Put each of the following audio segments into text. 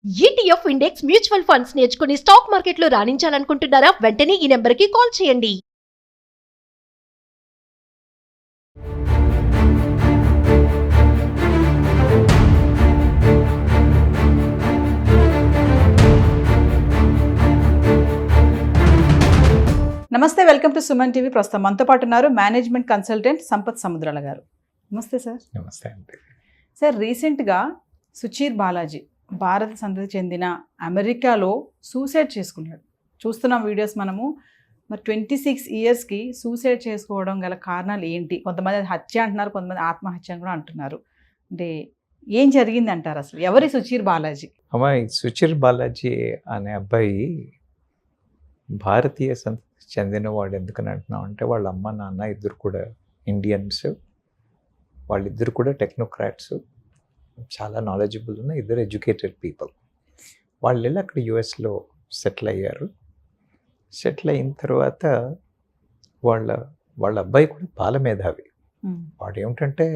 ETF index mutual funds నేర్చుకుని stock మార్కెట్లో రాణించాలనుకుంటున్నారా? వెంటనే ఈ నెంబర్కి కాల్ చేయండి. నమస్తే, వెల్కమ్ టు సుమన్ టీవీ. ప్రస్తుతం మనతో పాటు ఉన్నారు మేనేజ్మెంట్ కన్సల్టెంట్ సంపత్ సముద్రాల గారు. నమస్తే సార్. నమస్తే అండి. సార్, రీసెంట్గా సుచీర్ బాలాజీ భారత సంతతి చెందిన అమెరికాలో సూసైడ్ చేసుకున్నాడు. చూస్తున్నాం వీడియోస్ మనము. మరి 26 ఇయర్స్కి సూసైడ్ చేసుకోవడం గల కారణాలు ఏంటి? కొంతమంది అది హత్య అంటున్నారు, కొంతమంది ఆత్మహత్య అని కూడా అంటున్నారు. అంటే ఏం జరిగింది అంటారు? అసలు ఎవరి సుచీర్ బాలాజీ? అమ్మాయి సుచీర్ బాలాజీ అనే అబ్బాయి భారతీయ సంతతి చెందినవాడు. ఎందుకని అంటున్నాం అంటే వాళ్ళ అమ్మ నాన్న ఇద్దరు కూడా ఇండియన్స్, వాళ్ళిద్దరు కూడా టెక్నోక్రాట్స్, చాలా నాలెడ్జబుల్ ఉన్న ఇద్దరు ఎడ్యుకేటెడ్ పీపుల్. వాళ్ళు వెళ్ళి అక్కడ యుఎస్లో సెటిల్ అయ్యారు. సెటిల్ అయిన తర్వాత వాళ్ళ అబ్బాయి కూడా బాల మేధావి. వాడు ఏమిటంటే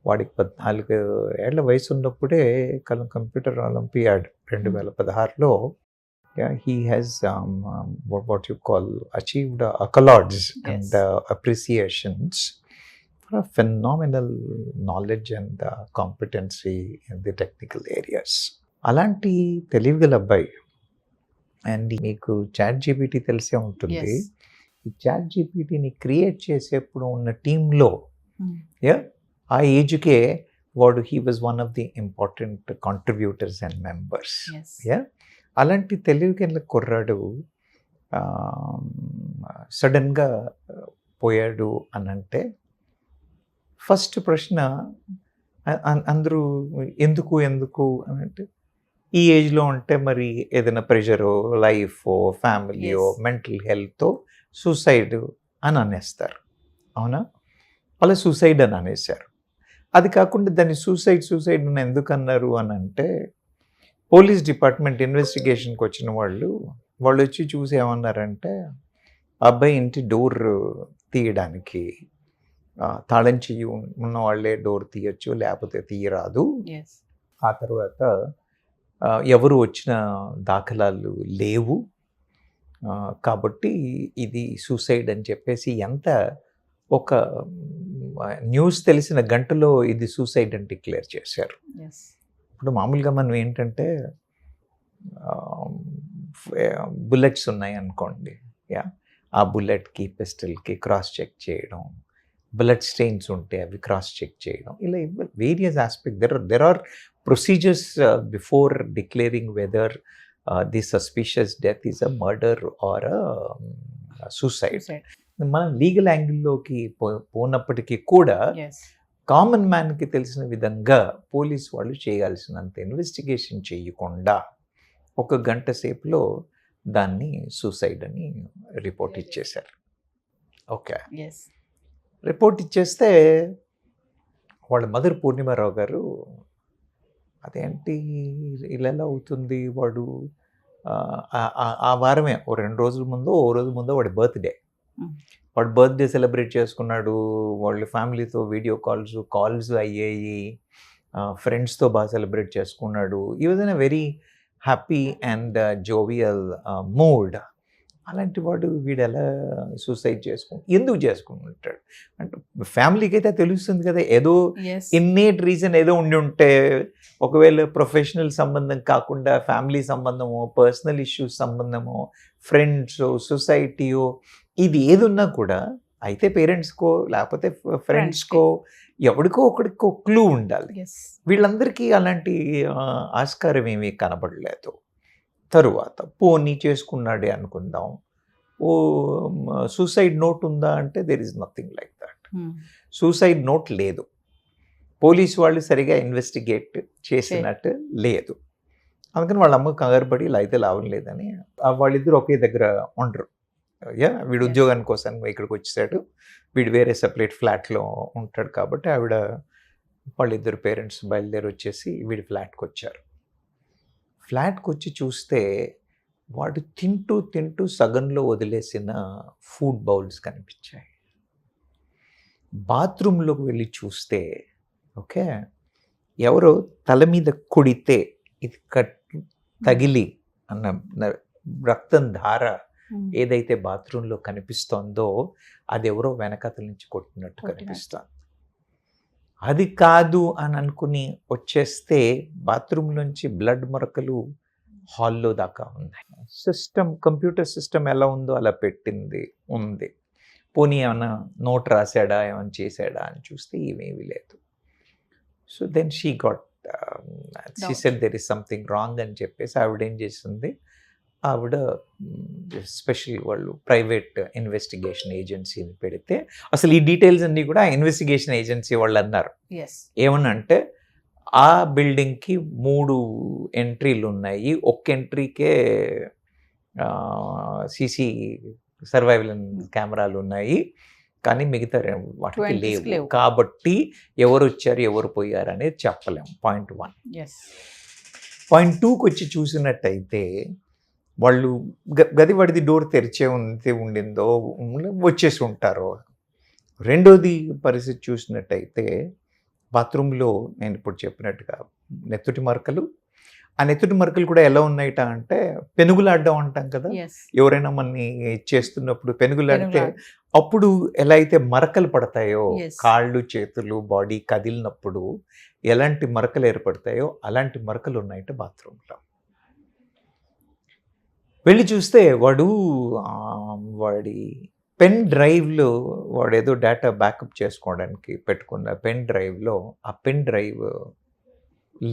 వాడికి 14 ఏళ్ల వయసు ఉన్నప్పుడే కంప్యూటర్ ఒలింపియాడ్ 2016లో he has what you call achieved accolades. Yes. And appreciations for a phenomenal knowledge and competency in the technical areas. అలాంటి తెలివిగల అబ్బాయి. అండ్ మీకు చాట్ జీపీటీ తెలిసే ఉంటుంది. ఈ చాట్ జీపీటీని క్రియేట్ చేసేప్పుడు ఉన్న టీంలో ఆ ఏజ్కే వాడు he was one of the important contributors and members. అలాంటి తెలివికెళ్ళ కుర్రాడు సడన్గా పోయాడు అని అంటే ఫస్ట్ ప్రశ్న అందరూ ఎందుకు అని అంటే ఈ ఏజ్లో ఉంటే మరి ఏదైనా ప్రెషరో, లైఫో, ఫ్యామిలీయో, మెంటల్ హెల్త్తో సూసైడ్ అని అనేస్తారు. అవునా? అలా సూసైడ్ అని అనేసారు. అది కాకుండా దాన్ని సూసైడ్ అని ఎందుకు అన్నారు అని అంటే పోలీస్ డిపార్ట్మెంట్ ఇన్వెస్టిగేషన్కి వచ్చిన వాళ్ళు వచ్చి చూసి ఏమన్నారంటే అబ్బాయి ఇంటి డోర్ తీయడానికి తాళం చెయ్యి ఉన్న వాళ్ళే డోర్ తీయచ్చు, లేకపోతే తీయరాదు. ఆ తర్వాత ఎవరు వచ్చిన దాఖలాలు లేవు, కాబట్టి ఇది సూసైడ్ అని చెప్పేసి ఒక న్యూస్ తెలిసిన గంటలో ఇది సూసైడ్ అని డిక్లేర్ చేశారు. ఇప్పుడు మామూలుగా మనం ఏంటంటే బుల్లెట్స్ ఉన్నాయి అనుకోండి, ఆ బుల్లెట్కి పిస్టల్కి క్రాస్ చెక్ చేయడం, బుల్లెట్ స్టెయిన్స్ ఉంటే అవి క్రాస్ చెక్ చేయడం, ఇలా various aspect there are procedures before declaring whether the suspicious death is a murder or a suicide. మనం లీగల్ యాంగిల్లోకి పోనప్పటికీ కూడా కామన్ మ్యాన్కి తెలిసిన విధంగా పోలీస్ వాళ్ళు చేయాల్సినంత ఇన్వెస్టిగేషన్ చేయకుండా 1 గంట సేపులో దాన్ని సూసైడ్ అని రిపోర్ట్ ఇచ్చేశారు. ఓకే, రిపోర్ట్ ఇచ్చేస్తే వాళ్ళ మదర్ పూర్ణిమారావు గారు అదేంటి ఇలా అవుతుంది, వాడు ఆ వారమే 2 రోజుల ముందో వాడి బర్త్డే, వాడు బర్త్డే సెలబ్రేట్ చేసుకున్నాడు. వాళ్ళ ఫ్యామిలీతో వీడియో కాల్స్ అయ్యాయి, ఫ్రెండ్స్తో బాగా సెలబ్రేట్ చేసుకున్నాడు. ఈ was in a very happy and jovial mood. అలాంటి వీడు ఎలా సూసైడ్ ఎందుకు చేసుకుంటాడు అంటే ఫ్యామిలీకి అయితే తెలుస్తుంది కదా, ఏదో ఇన్నేట్ రీజన్ ఏదో ఉండి ఉంటే, ఒకవేళ ప్రొఫెషనల్ సంబంధం కాకుండా ఫ్యామిలీ సంబంధమో, పర్సనల్ ఇష్యూస్ సంబంధమో, ఫ్రెండ్స్, సొసైటీయో, ఇది ఏది ఉన్నా కూడా అయితే పేరెంట్స్కో లేకపోతే ఫ్రెండ్స్కో ఎవరికో ఒకడికో క్లూ ఉండాలి. వీళ్ళందరికీ అలాంటి ఆస్కారం ఏమీ కనబడలేదు. తరువాత పోనీ చేసుకున్నాడే అనుకుందాం, సూసైడ్ నోట్ ఉందా అంటే there is nothing like that. Suicide note లేదు, పోలీసు వాళ్ళు సరిగా ఇన్వెస్టిగేట్ చేసినట్టు లేదు. అందుకని వాళ్ళ అమ్మకు కంగారుపడి ఇలా అయితే లాభం లేదని వాళ్ళిద్దరు ఒకే దగ్గర ఉండరు. వీడు ఉద్యోగాని కోసం ఇక్కడికి వచ్చేసాడు, వీడు వేరే సెపరేట్ ఫ్లాట్లో ఉంటాడు కాబట్టి వాళ్ళిద్దరు పేరెంట్స్ బయలుదేరి వచ్చేసి వీడి ఫ్లాట్కి వచ్చారు. ఫ్లాట్కి వచ్చి చూస్తే వాడు తింటూ సగంలో వదిలేసిన ఫుడ్ బౌల్స్ కనిపించాయి. బాత్రూంలోకి వెళ్ళి చూస్తే ఓకే ఎవరో తల మీద కొడితే ఇది తగిలి అన్న రక్తం ధార Hmm. ఏదైతే బాత్రూంలో కనిపిస్తోందో అది ఎవరో వెనకతల నుంచి కొట్టినట్టు కొట్టినట్టు. కనిపిస్తుంది. అది కాదు అని అనుకుని వచ్చేస్తే బాత్రూమ్ నుంచి బ్లడ్ మరకలు హాల్లో దాకా ఉన్నాయి. సిస్టమ్, కంప్యూటర్ సిస్టమ్ ఎలా ఉందో అలా పెట్టింది ఉంది. పోనీ ఏమైనా నోట్ రాశాడా, ఏమైనా చేశాడా అని చూస్తే ఇవేమీ లేదు. So then she got she said there is something wrong అని చెప్పేసి ఆవిడ ఏం చేసింది, ఆవిడ స్పెషల్ వాళ్ళు ప్రైవేట్ ఇన్వెస్టిగేషన్ ఏజెన్సీని పెడితే, అసలు ఈ డీటెయిల్స్ అన్నీ కూడా ఆ ఇన్వెస్టిగేషన్ ఏజెన్సీ వాళ్ళు అన్నారు. Yes. ఏమనంటే ఆ బిల్డింగ్కి 3 ఎంట్రీలు ఉన్నాయి, ఒక్క ఎంట్రీకే సీసీ సర్వైవల్ కెమెరాలు ఉన్నాయి, కానీ మిగతా వాటికి 20s లేవు. లేవు. కాబట్టి ఎవరు వచ్చారు ఎవరు పోయారు అనేది చెప్పలేము. పాయింట్ 1. Yes. పాయింట్ 2కి వచ్చి చూసినట్టయితే వాళ్ళు గది వాడిది డోర్ తెరిచే ఉండిందో వచ్చేసి ఉంటారు. రెండోది పరిస్థితి చూసినట్టయితే బాత్రూంలో నేను ఇప్పుడు చెప్పినట్టుగా నెత్తుటి మరకలు, ఆ నెత్తుటి మరకలు కూడా ఎలా ఉన్నాయిట అంటే పెనుగులాడడం అంటాం కదా, Yes. ఎవరైనా మనని చేస్తున్నప్పుడు పెనుగులాడితే పెనుగులాడ. అప్పుడు ఎలా అయితే మరకలు పడతాయో, Yes. కాళ్ళు చేతులు బాడీ కదిలినప్పుడు ఎలాంటి మరకలు ఏర్పడతాయో అలాంటి మరకలు ఉన్నాయట బాత్రూంలో. వెళ్ళి చూస్తే వాడి పెన్ డ్రైవ్లో వాడేదో డేటా బ్యాకప్ చేసుకోవడానికి పెట్టుకున్న పెన్ డ్రైవ్లో ఆ పెన్ డ్రైవ్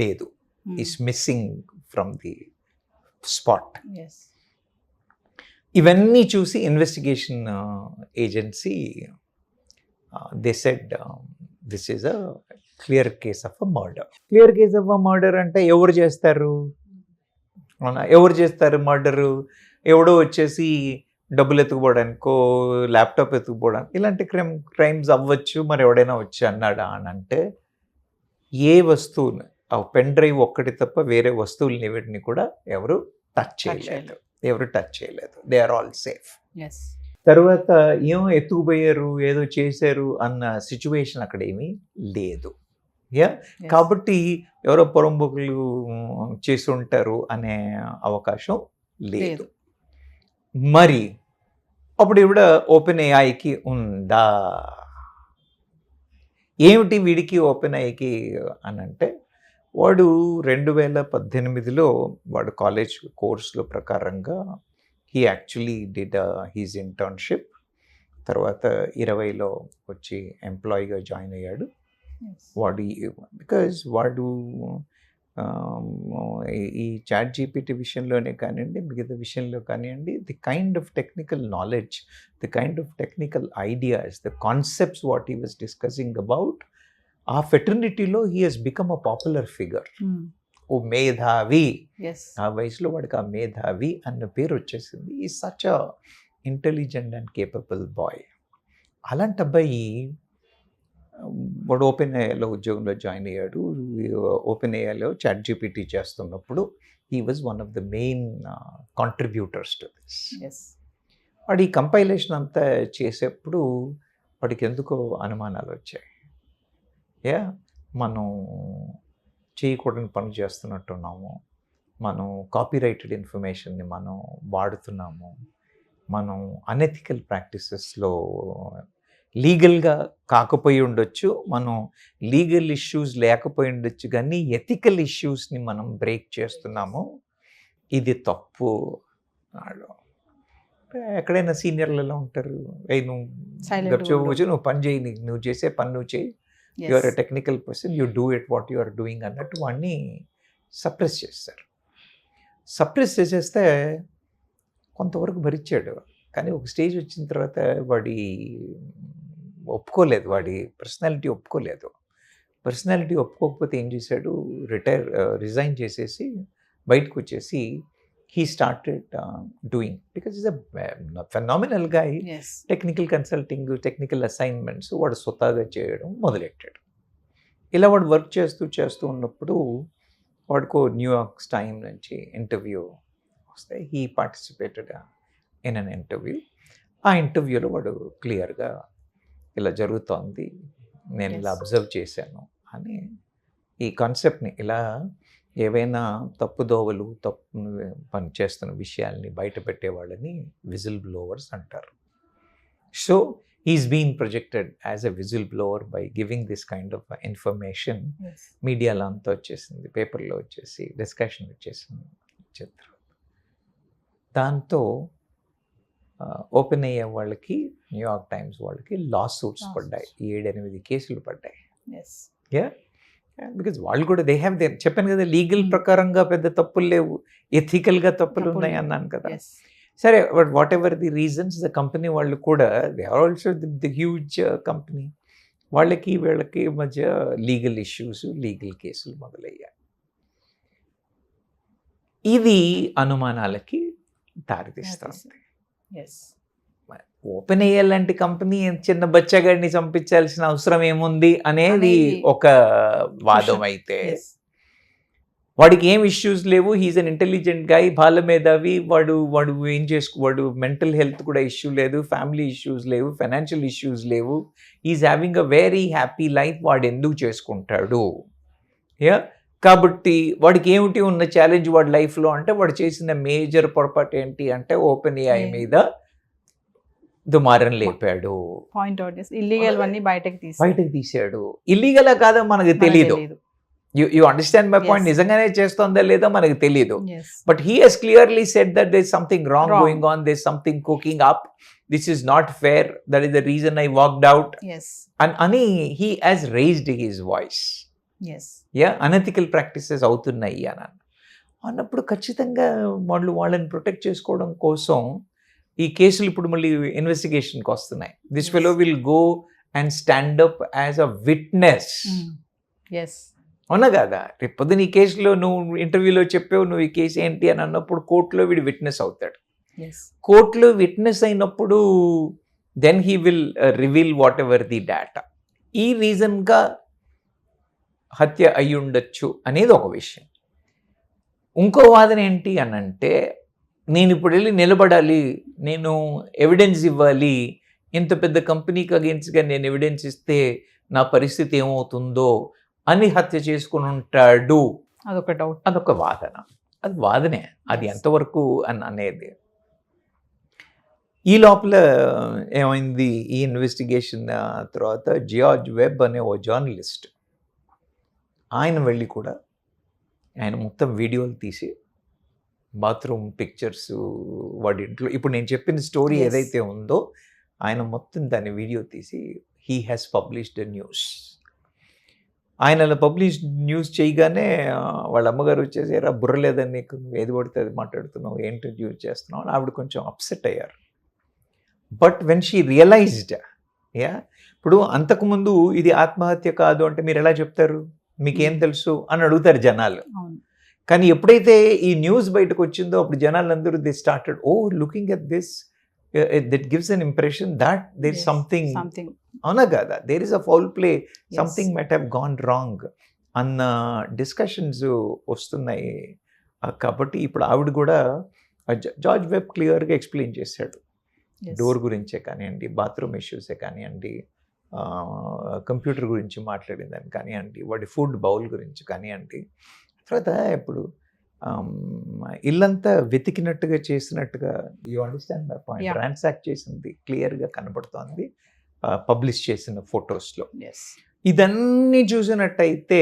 లేదు, Hmm. Is missing from the spot. Yes. ఇవన్నీ చూసి investigation agency they said this is a clear case of a murder. Clear case of a murder అంటే ఎవరు చేస్తారు? అవునా, ఎవరు చేస్తారు మర్డరు? ఎవడో వచ్చేసి డబ్బులు ఎత్తుకుపోవడానికో ల్యాప్టాప్ ఎత్తుకుపోవడానికి ఇలాంటి క్రైమ్స్ అవ్వచ్చు. మరి ఎవడైనా వచ్చి అన్నాడా అని అంటే ఏ వస్తువుని, ఆ పెన్ డ్రైవ్ ఒక్కటి తప్ప వేరే వస్తువులని వీటిని కూడా ఎవరు టచ్ చేయలేదు. They are all safe. Yes. తర్వాత ఏమో ఎత్తుకుపోయారు ఏదో చేశారు అన్న సిచ్యువేషన్ అక్కడ ఏమీ లేదు. Yes. కాబట్టి ఎవరో పొరంబొకులు చేసి ఉంటారు అనే అవకాశం లేదు. లేదు. మరి అప్పుడు ఇవిడ ఓపెన్ ఏఐకి ఉందా? ఏమిటి వీడికి ఓపెన్ ఏఐకి అని అంటే, వాడు 2018లో వాడు కాలేజ్ కోర్సులో ప్రకారంగా he actually did his internship. తర్వాత 20లో వచ్చి ఎంప్లాయీగా జాయిన్ అయ్యాడు. Yes. వాడు బికాజ్ వాడు ఈ చాట్ జీపీటీ విషయంలోనే కానివ్వండి, మిగతా విషయంలో కానివ్వండి, the kind of technical knowledge, the kind of technical ideas, the concepts what he was discussing about, ఆ ఫెటర్నిటీలో he has become a popular figure. Hmm. ఓ మేధావి, Yes. ఆ వయసులో వాడికి ఆ మేధావి అన్న పేరు వచ్చేసింది. ఈ such a intelligent and capable boy. అలాంటి అబ్బాయి వాడు ఓపెన్ ఏఐలో ఉద్యోగంలో జాయిన్ అయ్యాడు. ఓపెన్ ఏఐలో చాట్ జీపీటీ చేస్తున్నప్పుడు he was one of the main contributors to this. Yes. వాడు ఈ కంపైలేషన్ అంతా చేసేప్పుడు వాడికి ఎందుకో అనుమానాలు వచ్చాయి. మనం చేయకూడని పని చేస్తున్నట్టున్నాము, మనం కాపీరైటెడ్ ఇన్ఫర్మేషన్ని మనం వాడుతున్నాము, మనం అనెథికల్ ప్రాక్టీసెస్లో లీగల్గా కాకపోయి ఉండొచ్చు, మనం లీగల్ ఇష్యూస్ లేకపోయి ఉండొచ్చు, కానీ ఎథికల్ ఇష్యూస్ని మనం బ్రేక్ చేస్తున్నాము, ఇది తప్పు అన్నాడు. ఎక్కడైనా సీనియర్లు ఎలా ఉంటారు, నువ్వు Silent గప్చుకోవచ్చు, నువ్వు పని చేయి, నువ్వు చేసే పని నువ్వు చేయి, Yes. You are a technical person, you do it what you are doing అన్నట్టు వాడిని సప్రెస్ చేస్తారు. సప్రెస్ చేసేస్తే కొంతవరకు భరించాడు, కానీ ఒక స్టేజ్ వచ్చిన తర్వాత వాడి ఒప్పుకోలేదు, వాడి పర్సనాలిటీ ఒప్పుకోలేదు. పర్సనాలిటీ ఒప్పుకోకపోతే ఏం చేశాడు, రిజైన్ చేసేసి బయటకు వచ్చేసి he started doing, because he's a phenomenal guy. Yes. Technical consulting, technical assignments వాడు స్వతహాగా చేయడం మొదలెట్టాడు. ఇలా వాడు వర్క్ చేస్తూ ఉన్నప్పుడు వాడికో న్యూయార్క్ టైమ్ నుంచి ఇంటర్వ్యూ వస్తే he participated in an interview. ఆ ఇంటర్వ్యూలో వాడు క్లియర్గా ఇలా జరుగుతోంది, నేను ఇలా Yes. అబ్జర్వ్ చేశాను అని ఈ కాన్సెప్ట్ని ఇలా ఏవైనా తప్పుదోవలు తప్పు పనిచేస్తున్న విషయాల్ని బయట పెట్టే వాళ్ళని విజిల్ బ్లోవర్స్ అంటారు. So he's been projected as a whistle blower by giving this kind of information. మీడియాలో అంతా వచ్చేసింది, పేపర్లో వచ్చేసి డిస్కషన్ వచ్చేసింది. చిత్రం దాంతో ఓపెన్ అయ్యే వాళ్ళకి, న్యూయార్క్ టైమ్స్ వాళ్ళకి లా సూట్స్ పడ్డాయి, 7-8 కేసులు పడ్డాయి. బికాజ్ వాళ్ళు కూడా దే హ్యావ్ దేర్, చెప్పాను కదా లీగల్ ప్రకారంగా పెద్ద తప్పులు లేవు, ఎథికల్గా తప్పులు ఉన్నాయి అన్నాను కదా. సరే, but whatever the reasons, the company వాళ్ళు కూడా they are also the huge company, వాళ్ళకి వీళ్ళకి మధ్య లీగల్ ఇష్యూస్, లీగల్ కేసులు మొదలయ్యాయి. ఇది అనుమానాలకి దారితీస్తుంది. ఓపెన్ అయ్యేలాంటి కంపెనీ చిన్న బచ్చగాడిని చంపించాల్సిన అవసరం ఏముంది అనేది ఒక వాదం అయితే, వాడికి ఏం ఇష్యూస్ లేవు, హీఈస్ అన్ ఇంటెలిజెంట్ గాయ్, బాల మేధావి, వాడు ఏం వాడు మెంటల్ హెల్త్ కూడా ఇష్యూ లేదు, ఫ్యామిలీ ఇష్యూస్ లేవు, ఫైనాన్షియల్ ఇష్యూస్ లేవు, he's having a very happy life, వాడు ఎందుకు చేసుకుంటాడు? కాబట్టి వాడికి ఏమిటి ఉన్న ఛాలెంజ్ వాడి లైఫ్లో అంటే, వాడు చేసిన మేజర్ పొరపాటు ఏంటి అంటే ఓపెన్ ఏఐ మీద దుమారం లేపాడు, పాయింట్ అవుట్ చేసి ఇల్లీగల్ అన్ని బయటకు తీసాడు. ఇల్లీగలా కాదో మనకు తెలీదు. You understand my point? నిజంగానే చేస్తుందా లేదా మనకు తెలీదు. But he has clearly said that there is something wrong going on, there is something cooking up, this is not fair, that is the reason I walked out అని he has raised his voice. Unethical practices అవుతున్నాయి అని అన్నప్పుడు ఖచ్చితంగా వాళ్ళని protect చేసుకోవడం కోసం ఈ కేసులు ఇప్పుడు మళ్ళీ ఇన్వెస్టిగేషన్కి వస్తున్నాయి. This fellow will go and stand up as a witness. అవునా కదా? రేపు పొద్దున ఈ కేసులో నువ్వు ఇంటర్వ్యూలో చెప్పావు, నువ్వు ఈ కేసు ఏంటి అని అన్నప్పుడు కోర్టులో వీడు విట్నెస్ అవుతాడు. కోర్టులో విట్నెస్ అయినప్పుడు then he will reveal whatever the data. ఈ రీజన్గా హత్య అయి ఉండొచ్చు అనేది ఒక విషయం. ఇంకో వాదన ఏంటి అని అంటే, నేను ఇప్పుడు వెళ్ళి నిలబడాలి, నేను ఎవిడెన్స్ ఇవ్వాలి, ఇంత పెద్ద కంపెనీకి అగేన్స్ట్గా నేను ఎవిడెన్స్ ఇస్తే నా పరిస్థితి ఏమవుతుందో అని హత్య చేసుకుని ఉంటాడు. అదొక డౌట్, అదొక వాదన. అది వాదనే, అది ఎంతవరకు అనేది. ఈ లోపల ఏమైంది, ఈ ఇన్వెస్టిగేషన్ తర్వాత జార్జ్ వెబ్ అనే ఓ జర్నలిస్ట్, ఆయన వెళ్ళి కూడా ఆయన మొత్తం వీడియోలు తీసి బాత్రూమ్ పిక్చర్స్ వాడి ఇంట్లో, ఇప్పుడు నేను చెప్పిన స్టోరీ ఏదైతే ఉందో ఆయన మొత్తం దాన్ని వీడియో తీసి హీ హ్యాస్ పబ్లిష్డ్ న్యూస్. ఆయన అలా పబ్లిష్ న్యూస్ చేయగానే వాళ్ళ అమ్మగారు వచ్చేసి, రా బుర్రలేదని నీకు, ఏది పడితే అది మాట్లాడుతున్నావు, ఏంటి యూజ్ చేస్తున్నావు అని ఆవిడ కొంచెం అప్సెట్ అయ్యారు. బట్ వెన్ షీ రియలైజ్డ్, ఇప్పుడు అంతకుముందు ఇది ఆత్మహత్య కాదు అంటే మీరు ఎలా చెప్తారు, మీకేం తెలుసు అని అడుగుతారు జనాలు. కానీ ఎప్పుడైతే ఈ న్యూస్ బయటకు వచ్చిందో అప్పుడు జనాలందరూ they started looking at this, that gives an impression that there is something, అవునా కదా, there is a foul play, something might have gone wrong అన్న డిస్కషన్స్ వస్తున్నాయి. కాబట్టి ఇప్పుడు ఆవిడ కూడా జార్జ్ వెబ్ క్లియర్గా ఎక్స్ప్లెయిన్ చేశాడు. డోర్ గురించే కానివ్వండి, బాత్రూమ్ ఇష్యూసే కానివ్వండి, కంప్యూటర్ గురించి మాట్లాడిందని కానివ్వండి, వాడి ఫుడ్ బౌల్ గురించి కానివ్వండి. తర్వాత ఇప్పుడు ఇల్లంతా వెతికినట్టుగా చేసినట్టుగా, you understand my point, transact చేసింది క్లియర్గా కనబడుతోంది పబ్లిష్ చేసిన ఫొటోస్లో. ఇదన్నీ చూసినట్టయితే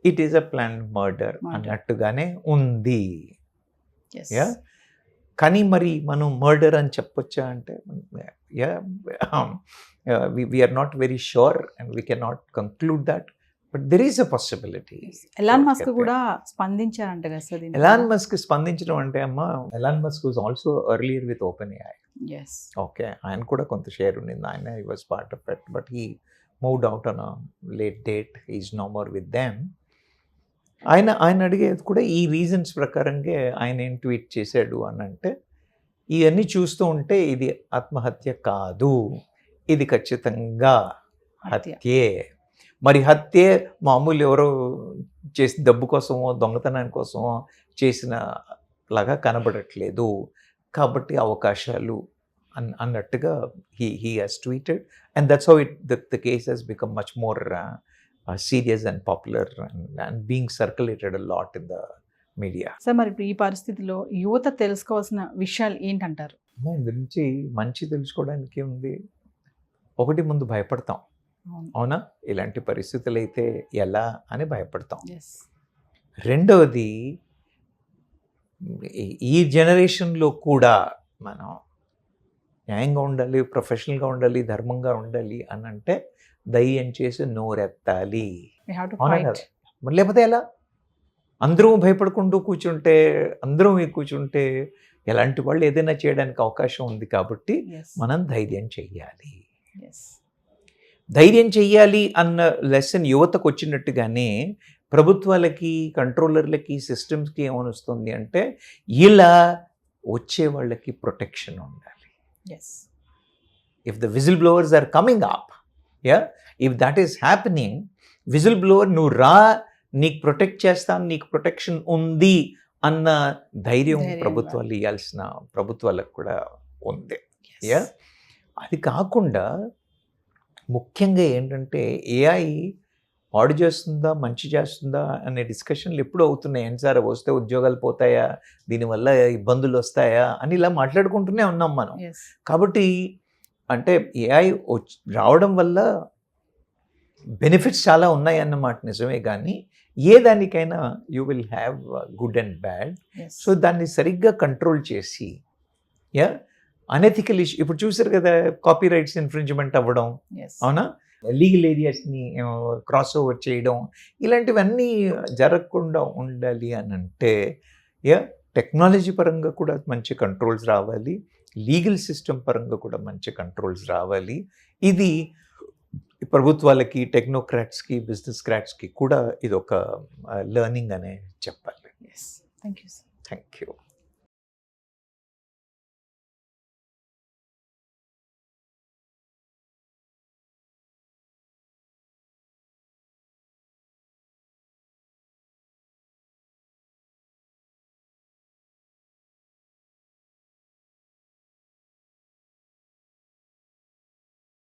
it is a plan murder అన్నట్టుగానే ఉంది. కానీ మరి మనం మర్డర్ అని చెప్పొచ్చా అంటే, we are not very sure and we can not conclude that, but there is a possibility. Elon Musk కూడా స్పందించారంట కదా సార్? ఎలాన్ మస్క్ స్పందించడం అంటే, అమ్మ, Elon Musk was also earlier with open AI. Okay, ఆయన కూడా కొంత షేర్ ఉండింది, ఆయన he was part of it, but he moved out on a late date, he is no more with them. ఆయన అడిగేది కూడా ఈ రీజన్స్ ప్రకారంగా ఆయన ఏం ట్వీట్ చేశాడు అని అంటే, ఇవన్నీ చూస్తూ ఉంటే ఇది ఆత్మహత్య కాదు, ఇది ఖచ్చితంగా హత్యే. మరి హత్యే మామూలు ఎవరో చేసి డబ్బు కోసమో దొంగతనాని కోసమో చేసిన లాగా కనబడట్లేదు, కాబట్టి అవకాశాలు అన్నట్టుగా he has tweeted, and that's how the case has become much more serious and popular and being circulated a lot in the media. Sir మరి ఇప్పుడు ఈ పరిస్థితిలో యువత తెలుసుకోవాల్సిన విషయాలు ఏంటంటారు? దీని గురించి మంచి తెలుసుకోవడానికి ఉంది. ఒకటి, ముందు భయపడతాం. అవునా? ఇలాంటి పరిస్థితులు అయితే ఎలా అని భయపడతాం. రెండవది, ఈ జనరేషన్లో కూడా మనం న్యాయంగా ఉండాలి, ప్రొఫెషనల్గా ఉండాలి, ధర్మంగా ఉండాలి అని అంటే ధైర్యం చేసి నోరెత్తాలి. అవునా కదా? మరి లేకపోతే ఎలా? అందరూ భయపడుకుంటూ కూర్చుంటే, కూర్చుంటే ఎలాంటి వాళ్ళు ఏదైనా చేయడానికి అవకాశం ఉంది. కాబట్టి మనం ధైర్యం చెయ్యాలి. ధైర్యం చెయ్యాలి అన్న లెసన్ యువతకు వచ్చినట్టుగానే ప్రభుత్వాలకి, కంట్రోలర్లకి, సిస్టమ్స్కి ఏమనిస్తుంది అంటే ఇలా వచ్చే వాళ్ళకి ప్రొటెక్షన్ ఉండాలి. If the whistle blowers are coming up, if that is happening, whistle blower నువ్వు రా, నీకు ప్రొటెక్ట్ చేస్తాను, నీకు ప్రొటెక్షన్ ఉంది అన్న ధైర్యం ప్రభుత్వాలు ఇవ్వాల్సిన ప్రభుత్వాలకు కూడా ఉంది. అది కాకుండా ముఖ్యంగా ఏంటంటే ఏఐ పాడు చేస్తుందా, మంచి చేస్తుందా అనే డిస్కషన్లు ఎప్పుడు అవుతున్నాయి. ఏంటి సార్, వస్తే ఉద్యోగాలు పోతాయా, దీనివల్ల ఇబ్బందులు వస్తాయా అని ఇలా మాట్లాడుకుంటూనే ఉన్నాం మనం. కాబట్టి అంటే ఏఐ రావడం వల్ల బెనిఫిట్స్ చాలా ఉన్నాయి అన్నమాట, నిజమే. కానీ ఏ దానికైనా you will have good and bad. So దాన్ని సరిగ్గా కంట్రోల్ చేసి అనెథికల్ ఇష్యూ, ఇప్పుడు చూసారు కదా కాపీ రైట్స్ ఇన్ఫ్రింజ్మెంట్ అవ్వడం, అవునా, లీగల్ ఏరియాస్ని క్రాస్ ఓవర్ చేయడం, ఇలాంటివన్నీ జరగకుండా ఉండాలి అని అంటే టెక్నాలజీ పరంగా కూడా మంచి కంట్రోల్స్ రావాలి, లీగల్ సిస్టమ్ పరంగా కూడా మంచి కంట్రోల్స్ రావాలి. ఇది ప్రభుత్వాలకి, టెక్నోక్రాట్స్కి, బిజినెస్ క్రాట్స్కి కూడా ఇది ఒక లెర్నింగ్ అనే చెప్పాలి. Thank you. Thank you.